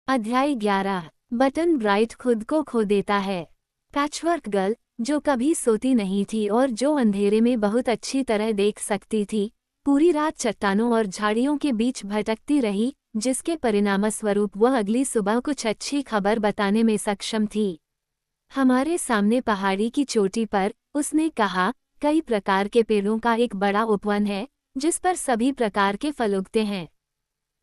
अध्याय 11। Button bright खुद को खो देता है। पैचवर्क गर्ल, जो कभी सोती नहीं थी और जो अंधेरे में बहुत अच्छी तरह देख सकती थी, पूरी रात चट्टानों और झाड़ियों के बीच भटकती रही, जिसके परिणामस्वरूप वह अगली सुबह कुछ अच्छी खबर बताने में सक्षम थी। हमारे सामने पहाड़ी की चोटी पर, उसने कहा, कई प्रकार के पेड़ों का एक बड़ा उपवन है, जिस पर सभी प्रकार के फल उगते हैं।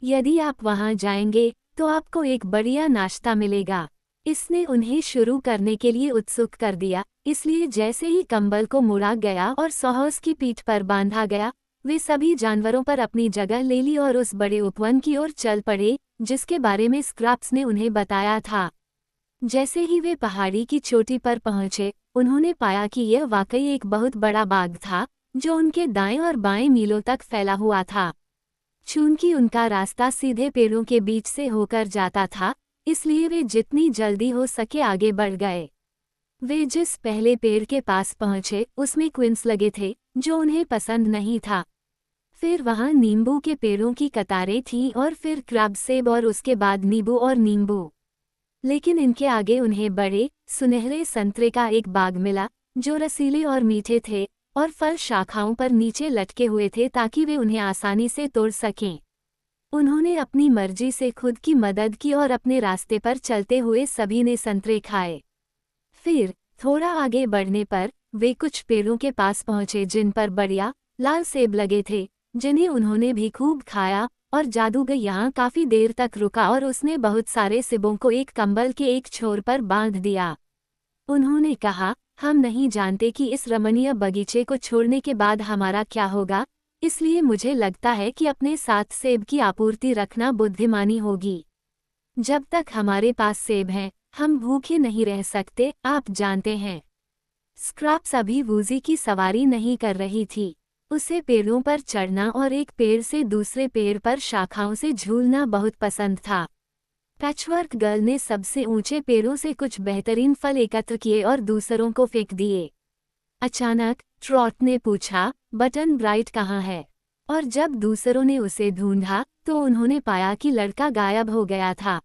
यदि आप वहां जाएंगे तो आपको एक बढ़िया नाश्ता मिलेगा। इसने उन्हें शुरू करने के लिए उत्सुक कर दिया, इसलिए जैसे ही कंबल को मुड़ा गया और सॉहर्स की पीठ पर बांधा गया, वे सभी जानवरों पर अपनी जगह ले ली और उस बड़े उपवन की ओर चल पड़े, जिसके बारे में स्क्रैप्स ने उन्हें बताया था। जैसे ही वे पहाड़ी की चोटी पर पहुंचे, उन्होंने पाया कि यह वाकई एक बहुत बड़ा बाग था, जो उनके दाएं और बाएं मीलों तक फैला हुआ था। चूंकि उनका रास्ता सीधे पेड़ों के बीच से होकर जाता था, इसलिए वे जितनी जल्दी हो सके आगे बढ़ गए। वे जिस पहले पेड़ के पास पहुंचे, उसमें क्विंस लगे थे, जो उन्हें पसंद नहीं था। फिर वहां नींबू के पेड़ों की कतारें थीं और फिर क्रब सेब और उसके बाद नींबू और नींबू। लेकिन इनके आगे उन्हें बड़े, सुनहरे संतरे का एक बाग मिला, जो रसीले और मीठे थे, और फल शाखाओं पर नीचे लटके हुए थे ताकि वे उन्हें आसानी से तोड़ सकें। उन्होंने अपनी मर्जी से खुद की मदद की और अपने रास्ते पर चलते हुए सभी ने संतरे खाए। फिर, थोड़ा आगे बढ़ने पर, वे कुछ पेड़ों के पास पहुंचे जिन पर बढ़िया, लाल सेब लगे थे, जिन्हें उन्होंने भी खूब खाया, और जादूगर यहाँ काफी देर तक रुका और उसने बहुत सारे सेबों को एक कंबल के एक छोर पर बांध दिया। उन्होंने कहा, हम नहीं जानते कि इस रमणीय बगीचे को छोड़ने के बाद हमारा क्या होगा, इसलिए मुझे लगता है कि अपने साथ सेब की आपूर्ति रखना बुद्धिमानी होगी। जब तक हमारे पास सेब हैं, हम भूखे नहीं रह सकते, आप जानते हैं। स्क्रैप्स अभी वूजी की सवारी नहीं कर रही थी। उसे पेड़ों पर चढ़ना और एक पेड़ से दूसरे पेड़ पर शाखाओं से झूलना बहुत पसंद था। पैचवर्क गर्ल ने सबसे ऊंचे पेड़ों से कुछ बेहतरीन फल एकत्र किए और दूसरों को फेंक दिए। अचानक ट्रॉट ने पूछा, बटन ब्राइट कहाँ है? और जब दूसरों ने उसे ढूंढा, तो उन्होंने पाया कि लड़का गायब हो गया था।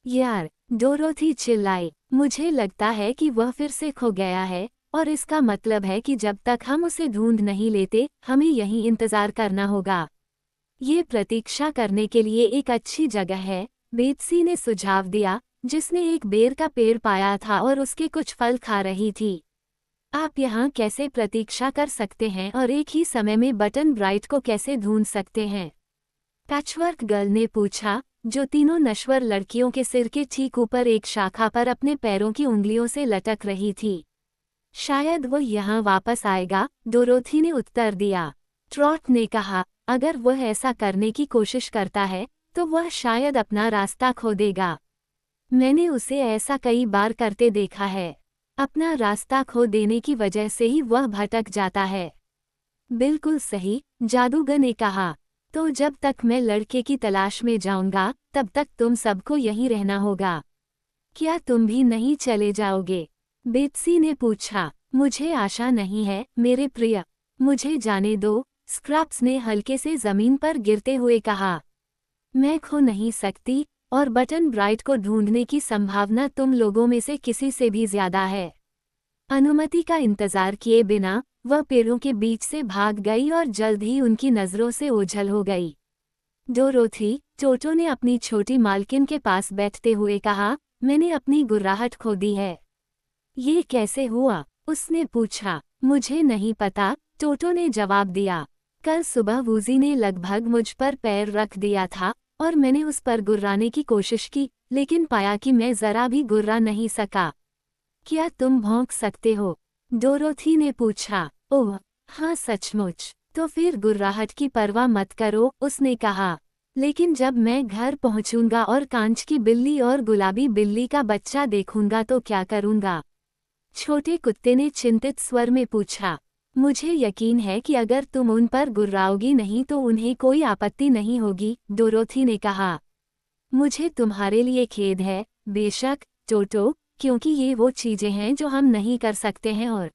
यार, डोरोथी चिल्लाई, मुझे लगता है कि वह फिर से खो गया है, और इसका मतलब है कि जब तक हम उसे ढूंढ नहीं लेते, हमें यहीं इंतजार करना होगा। ये प्रतीक्षा करने के लिए एक अच्छी जगह है, बेत्सी ने सुझाव दिया, जिसने एक बेर का पेड़ पाया था और उसके कुछ फल खा रही थी। आप यहाँ कैसे प्रतीक्षा कर सकते हैं और एक ही समय में बटन ब्राइट को कैसे ढूंढ सकते हैं? पैचवर्क गर्ल ने पूछा, जो तीनों नश्वर लड़कियों के सिर के ठीक ऊपर एक शाखा पर अपने पैरों की उंगलियों से लटक रही थी। शायद वो यहाँ वापस आएगा, डोरोथी ने उत्तर दिया। ट्रॉट ने कहा, अगर वह ऐसा करने की कोशिश करता है, तो वह शायद अपना रास्ता खो देगा। मैंने उसे ऐसा कई बार करते देखा है। अपना रास्ता खो देने की वजह से ही वह भटक जाता है। बिल्कुल सही, जादूगर ने कहा। तो जब तक मैं लड़के की तलाश में जाऊंगा, तब तक तुम सबको यहीं रहना होगा। क्या तुम भी नहीं चले जाओगे? बेत्सी ने पूछा। मुझे आशा नहीं है, मेरे प्रिय। मुझे जाने दो, स्क्रैप्स ने हल्के से जमीन पर गिरते हुए कहा। मैं खो नहीं सकती, और बटन ब्राइट को ढूंढने की संभावना तुम लोगों में से किसी से भी ज्यादा है। अनुमति का इंतजार किए बिना, वह पेड़ों के बीच से भाग गई और जल्द ही उनकी नजरों से ओझल हो गई। डोरोथी, टोटो ने अपनी छोटी मालकिन के पास बैठते हुए कहा, मैंने अपनी गुर्राहट खो दी है। ये कैसे हुआ? उसने पूछा। मुझे नहीं पता, टोटो ने जवाब दिया। कल सुबह वूजी ने लगभग मुझ पर पैर रख दिया था, और मैंने उस पर गुर्राने की कोशिश की, लेकिन पाया कि मैं जरा भी गुर्रा नहीं सका। क्या तुम भौंक सकते हो? डोरोथी ने पूछा। ओह, हाँ सचमुच। तो फिर गुर्राहट की परवाह मत करो, उसने कहा। लेकिन जब मैं घर पहुंचूंगा और कांच की बिल्ली और गुलाबी बिल्ली का बच्चा देखूंगा तो क्या करूंगा? छोटे कुत्ते ने चिंतित स्वर में पूछा। मुझे यकीन है कि अगर तुम उन पर गुर्राओगी नहीं तो उन्हें कोई आपत्ति नहीं होगी, डोरोथी ने कहा। मुझे तुम्हारे लिए खेद है, बेशक, टोटो, क्योंकि ये वो चीजें हैं जो हम नहीं कर सकते हैं और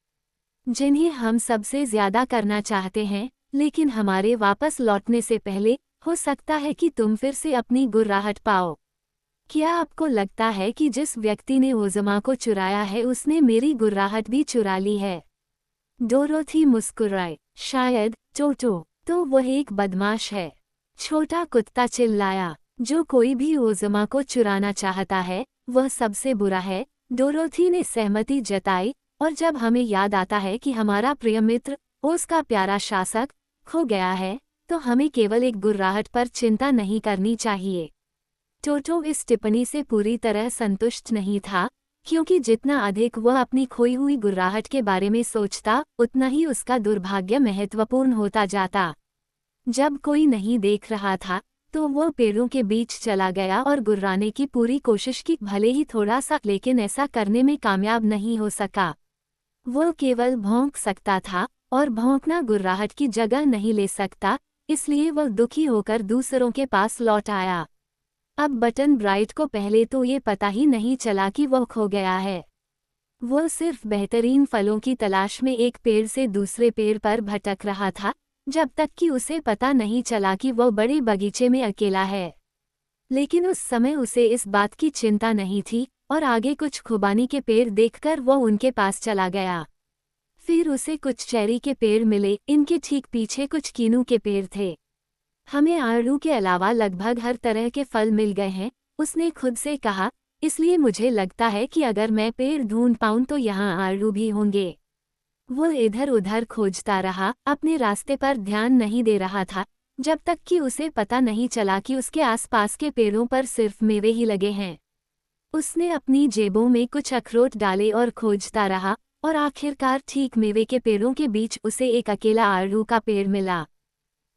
जिन्हें हम सबसे ज्यादा करना चाहते हैं, लेकिन हमारे वापस लौटने से पहले, हो सकता है कि तुम फिर से अपनी गुर्राहट पाओ। क्या आपको लगता है कि जिस व्यक्ति ने ओज़मा को चुराया है उसने मेरी गुर्राहट भी चुरा ली है? डोरोथी मुस्कुराई। शायद, टोटो, तो वह एक बदमाश है। छोटा कुत्ता चिल्लाया। जो कोई भी ओज़मा को चुराना चाहता है, वह सबसे बुरा है। डोरोथी ने सहमति जताई, और जब हमें याद आता है कि हमारा प्रिय मित्र, ओज़ का प्यारा शासक, खो गया है, तो हमें केवल एक गुर्राहट पर चिंता नहीं करनी चाहिए। टोटो इस टिप्पणी से पूरी तरह संतुष्ट नहीं था, क्योंकि जितना अधिक वह अपनी खोई हुई गुर्राहट के बारे में सोचता, उतना ही उसका दुर्भाग्य महत्वपूर्ण होता जाता। जब कोई नहीं देख रहा था, तो वह पेड़ों के बीच चला गया और गुर्राने की पूरी कोशिश की, भले ही थोड़ा सा, लेकिन ऐसा करने में कामयाब नहीं हो सका। वह केवल भौंक सकता था, और भौंकना गुर्राहट की जगह नहीं ले सकता, इसलिए वह दुखी होकर दूसरों के पास लौट आया। अब बटन ब्राइट को पहले तो ये पता ही नहीं चला कि वह खो गया है। वह सिर्फ बेहतरीन फलों की तलाश में एक पेड़ से दूसरे पेड़ पर भटक रहा था, जब तक कि उसे पता नहीं चला कि वह बड़े बगीचे में अकेला है। लेकिन उस समय उसे इस बात की चिंता नहीं थी, और आगे कुछ खुबानी के पेड़ देखकर वह उनके पास चला गया। फिर उसे कुछ चेरी के पेड़ मिले, इनके ठीक पीछे कुछ कीनू के पेड़ थे। हमें आड़ू के अलावा लगभग हर तरह के फल मिल गए हैं, उसने खुद से कहा, इसलिए मुझे लगता है कि अगर मैं पेड़ ढूंढ पाऊं तो यहाँ आड़ू भी होंगे। वो इधर उधर खोजता रहा, अपने रास्ते पर ध्यान नहीं दे रहा था, जब तक कि उसे पता नहीं चला कि उसके आसपास के पेड़ों पर सिर्फ मेवे ही लगे हैं। उसने अपनी जेबों में कुछ अखरोट डाले और खोजता रहा, और आखिरकार ठीक मेवे के पेड़ों के बीच उसे एक अकेला आड़ू का पेड़ मिला।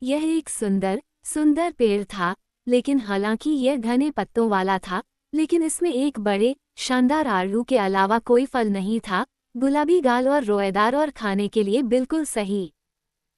यह एक सुंदर सुंदर पेड़ था, लेकिन हालांकि यह घने पत्तों वाला था, लेकिन इसमें एक बड़े शानदार आड़ू के अलावा कोई फल नहीं था, गुलाबी गाल और रोएदार, और खाने के लिए बिल्कुल सही।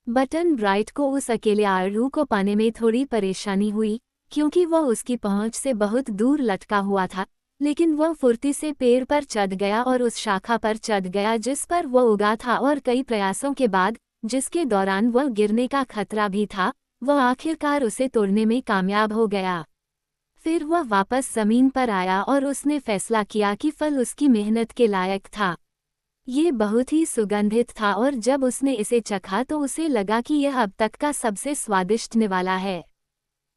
बटन ब्राइट को उस अकेले आड़ू को पाने में थोड़ी परेशानी हुई, क्योंकि वह उसकी पहुंच से बहुत दूर लटका हुआ था, लेकिन वह फुर्ती से पेड़ पर चढ़ गया और उस शाखा पर चढ़ गया जिस पर वह उगा था, और कई प्रयासों के बाद, जिसके दौरान वह गिरने का खतरा भी था, वह आखिरकार उसे तोड़ने में कामयाब हो गया। फिर वह वापस जमीन पर आया और उसने फैसला किया कि फल उसकी मेहनत के लायक था। ये बहुत ही सुगंधित था, और जब उसने इसे चखा तो उसे लगा कि यह अब तक का सबसे स्वादिष्ट निवाला है।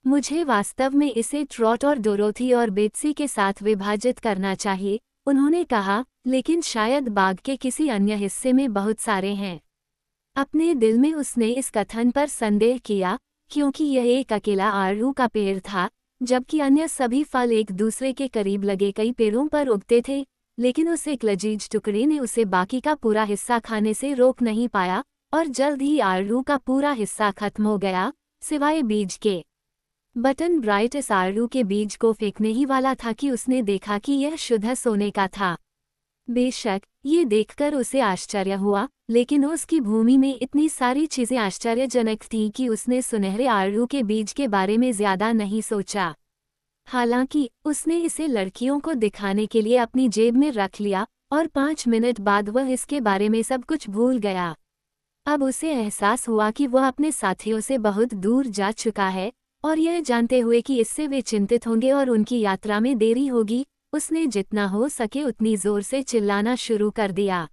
मुझे वास्तव में इसे ट्रॉट और डोरोथी और बेट्सी के साथ विभाजित करना चाहिए, उन्होंने कहा, लेकिन शायद बाग के किसी अन्य हिस्से में बहुत सारे हैं। अपने दिल में उसने इस कथन पर संदेह किया, क्योंकि यह एक अकेला आड़ू का पेड़ था, जबकि अन्य सभी फल एक दूसरे के करीब लगे कई पेड़ों पर उगते थे, लेकिन उस एक लजीज टुकड़े ने उसे बाकी का पूरा हिस्सा खाने से रोक नहीं पाया, और जल्द ही आड़ू का पूरा हिस्सा खत्म हो गया, सिवाय बीज के। बटन ब्राइट इस आड़ू के बीज को फेंकने ही वाला था कि उसने देखा कि यह शुद्ध सोने का था। बेशक, ये देखकर उसे आश्चर्य हुआ, लेकिन उसकी भूमि में इतनी सारी चीजें आश्चर्यजनक थीं कि उसने सुनहरे आड़ू के बीज के बारे में ज्यादा नहीं सोचा। हालांकि, उसने इसे लड़कियों को दिखाने के लिए अपनी जेब में रख लिया, और 5 मिनट बाद वह इसके बारे में सब कुछ भूल गया। अब उसे एहसास हुआ कि वह अपने साथियों से बहुत दूर जा चुका है, और यह जानते हुए कि इससे वे चिंतित होंगे और उनकी यात्रा में देरी होगी, उसने जितना हो सके उतनी जोर से चिल्लाना शुरू कर दिया।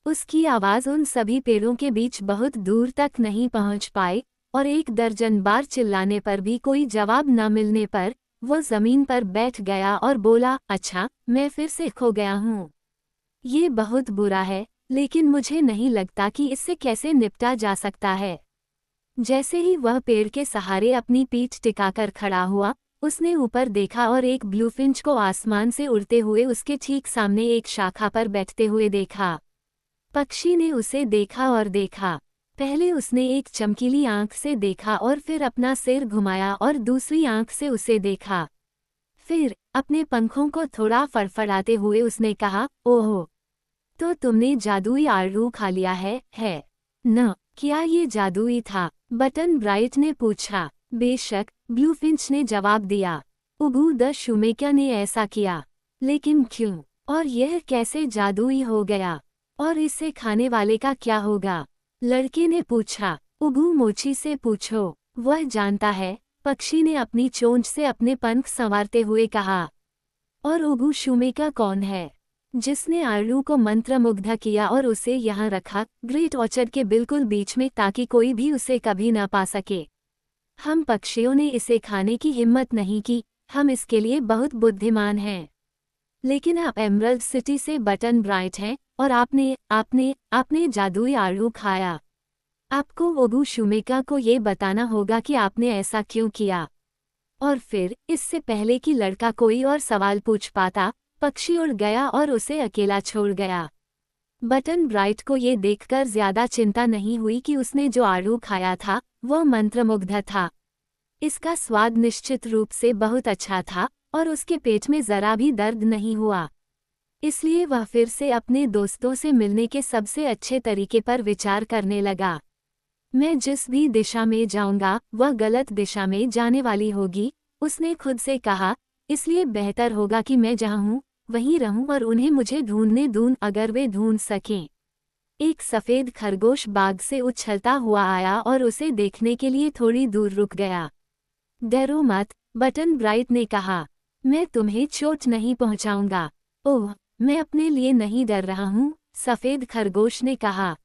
उसकी आवाज़ उन सभी पेड़ों के बीच बहुत दूर तक नहीं पहुंच पाई, और 1 दर्जन बार चिल्लाने पर भी कोई जवाब न मिलने पर वो जमीन पर बैठ गया और बोला, अच्छा, मैं फिर से खो गया हूँ। ये बहुत बुरा है, लेकिन मुझे नहीं लगता कि इससे कैसे निपटा जा सकता है। जैसे ही वह पेड़ के सहारे अपनी पीठ टिकाकर खड़ा हुआ, उसने ऊपर देखा और एक ब्लूफिंच को आसमान से उड़ते हुए उसके ठीक सामने एक शाखा पर बैठते हुए देखा। पक्षी ने उसे देखा और देखा। पहले उसने एक चमकीली आंख से देखा और फिर अपना सिर घुमाया और दूसरी आंख से उसे देखा। फिर, अपने पंखों को थोड़ा फड़फड़ाते हुए उसने कहा, ओह! तो तुमने जादुई आड़ू खा लिया है न? क्या ये जादुई था? बटन ब्राइट ने पूछा। बेशक, ब्लूफिंच ने जवाब दिया। उगू द शूमेकर ने ऐसा किया। लेकिन क्यों? और यह कैसे जादुई हो गया? और इसे खाने वाले का क्या होगा? लड़के ने पूछा। उगू मोची से पूछो, वह जानता है, पक्षी ने अपनी चोंच से अपने पंख संवारते हुए कहा। और ओगू शुमेका कौन है, जिसने आर्लू को मंत्रमुग्ध किया और उसे यहाँ रखा ग्रेट ऑर्चर्ड के बिल्कुल बीच में ताकि कोई भी उसे कभी न पा सके। हम पक्षियों ने इसे खाने की हिम्मत नहीं की, हम इसके लिए बहुत बुद्धिमान हैं। लेकिन आप एमरल्ड सिटी से बटन ब्राइट हैं और आपने आपने आपने जादुई आलू खाया। आपको ओगू शुमेका को ये बताना होगा कि आपने ऐसा क्यों किया। और फिर इससे पहले कि लड़का कोई और सवाल पूछ पाता, पक्षी उड़ गया और उसे अकेला छोड़ गया। बटन ब्राइट को ये देखकर ज्यादा चिंता नहीं हुई कि उसने जो आलू खाया था वह मंत्रमुग्ध था। इसका स्वाद निश्चित रूप से बहुत अच्छा था और उसके पेट में जरा भी दर्द नहीं हुआ। इसलिए वह फिर से अपने दोस्तों से मिलने के सबसे अच्छे तरीके पर विचार करने लगा। मैं जिस भी दिशा में जाऊंगा वह गलत दिशा में जाने वाली होगी, उसने खुद से कहा, इसलिए बेहतर होगा कि मैं जहाँ हूँ वहीं रहूं और उन्हें मुझे ढूंढने दूं अगर वे ढूंढ सकें। एक सफ़ेद खरगोश बाग से उछलता हुआ आया और उसे देखने के लिए थोड़ी दूर रुक गया। डरो मत, बटन ब्राइट ने कहा, मैं तुम्हें चोट नहीं पहुंचाऊंगा। ओह, मैं अपने लिए नहीं डर रहा हूँ, सफ़ेद खरगोश ने कहा।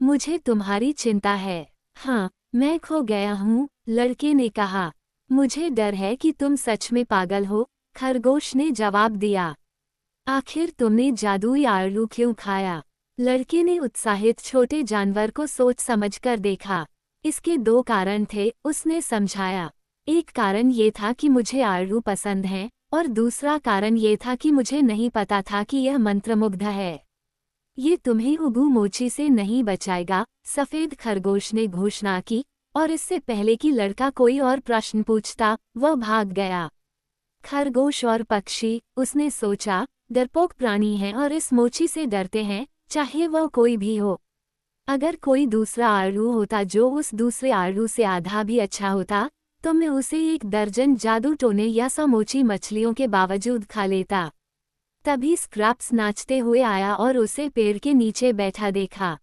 मुझे तुम्हारी चिंता है। हाँ, मैं खो गया हूँ, लड़के ने कहा। मुझे डर है कि तुम सच में पागल हो, खरगोश ने जवाब दिया। आखिर तुमने जादुई आलू क्यों खाया? लड़के ने उत्साहित छोटे जानवर को सोच समझकर देखा। इसके दो कारण थे, उसने समझाया। एक कारण ये था कि मुझे आलू पसंद हैं और दूसरा कारण ये था कि मुझे नहीं पता था कि यह मंत्रमुग्ध है। ये तुम्हें उगू मोची से नहीं बचाएगा, सफ़ेद खरगोश ने घोषणा की और इससे पहले कि लड़का कोई और प्रश्न पूछता, वह भाग गया। खरगोश और पक्षी, उसने सोचा, डरपोक प्राणी हैं और इस मोची से डरते हैं, चाहे वह कोई भी हो। अगर कोई दूसरा आलू होता जो उस दूसरे आलू से आधा भी अच्छा होता, तो मैं उसे 1 दर्जन जादू टोने या समोची मछलियों के बावजूद खा लेता। तभी स्क्रैप्स नाचते हुए आया और उसे पेड़ के नीचे बैठा देखा।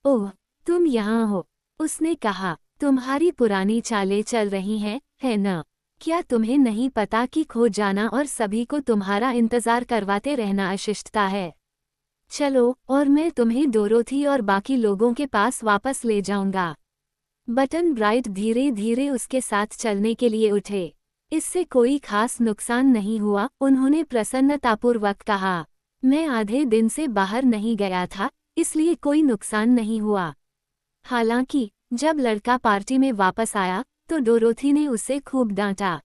ओह, तुम यहाँ हो, उसने कहा। तुम्हारी पुरानी चालें चल रही हैं, है न? क्या तुम्हें नहीं पता कि खो जाना और सभी को तुम्हारा इंतजार करवाते रहना अशिष्टता है? चलो, और मैं तुम्हें डोरोथी और बाकी लोगों के पास वापस ले जाऊंगा। बटन ब्राइट धीरे धीरे उसके साथ चलने के लिए उठे। इससे कोई खास नुकसान नहीं हुआ, उन्होंने प्रसन्नतापूर्वक कहा। मैं आधे दिन से बाहर नहीं गया था, इसलिए कोई नुकसान नहीं हुआ। हालांकि जब लड़का पार्टी में वापस आया तो डोरोथी ने उसे खूब डांटा।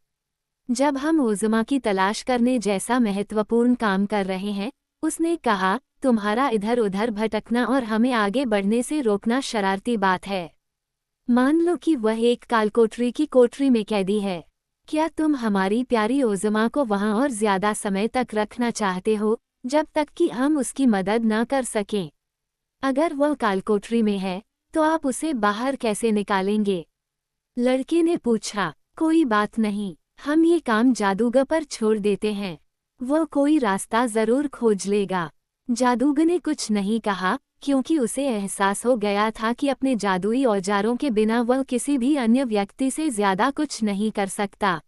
जब हम ओज़मा की तलाश करने जैसा महत्वपूर्ण काम कर रहे हैं, उसने कहा, तुम्हारा इधर उधर भटकना और हमें आगे बढ़ने से रोकना शरारती बात है। मान लो कि वह एक कालकोठरी की कोठरी में कैदी है। क्या तुम हमारी प्यारी ओज़मा को वहां और ज्यादा समय तक रखना चाहते हो, जब तक कि हम उसकी मदद न कर सकें? अगर वह कालकोठरी में है, तो आप उसे बाहर कैसे निकालेंगे? लड़के ने पूछा। कोई बात नहीं, हम ये काम जादूगर पर छोड़ देते हैं। वह कोई रास्ता जरूर खोज लेगा। जादूगर ने कुछ नहीं कहा, क्योंकि उसे एहसास हो गया था कि अपने जादुई औजारों के बिना वह किसी भी अन्य व्यक्ति से ज्यादा कुछ नहीं कर सकता।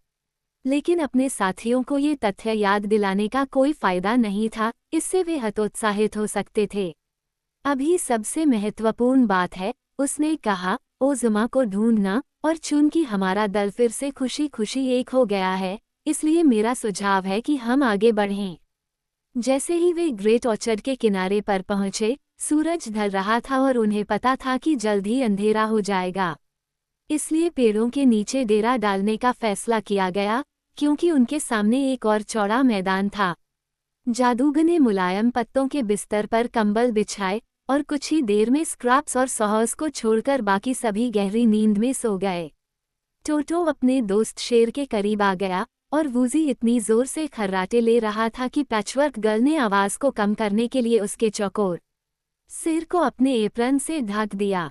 लेकिन अपने साथियों को ये तथ्य याद दिलाने का कोई फायदा नहीं था, इससे वे हतोत्साहित हो सकते थे। अभी सबसे महत्वपूर्ण बात है, उसने कहा, ओज़मा को ढूंढना, और चूंकि हमारा दल फिर से खुशी खुशी एक हो गया है, इसलिए मेरा सुझाव है कि हम आगे बढ़ें। जैसे ही वे ग्रेट ऑर्चर्ड के किनारे पर पहुंचे, सूरज ढल रहा था और उन्हें पता था कि जल्द ही अंधेरा हो जाएगा। इसलिए पेड़ों के नीचे डेरा डालने का फैसला किया गया, क्योंकि उनके सामने एक और चौड़ा मैदान था। जादूगर ने मुलायम पत्तों के बिस्तर पर कंबल बिछाए और कुछ ही देर में स्क्रैप्स और सॉस को छोड़कर बाकी सभी गहरी नींद में सो गए। टोटो अपने दोस्त शेर के करीब आ गया और वूजी इतनी जोर से खर्राटे ले रहा था कि पैचवर्क गर्ल ने आवाज को कम करने के लिए उसके चौकोर सिर को अपने एप्रन से ढक दिया।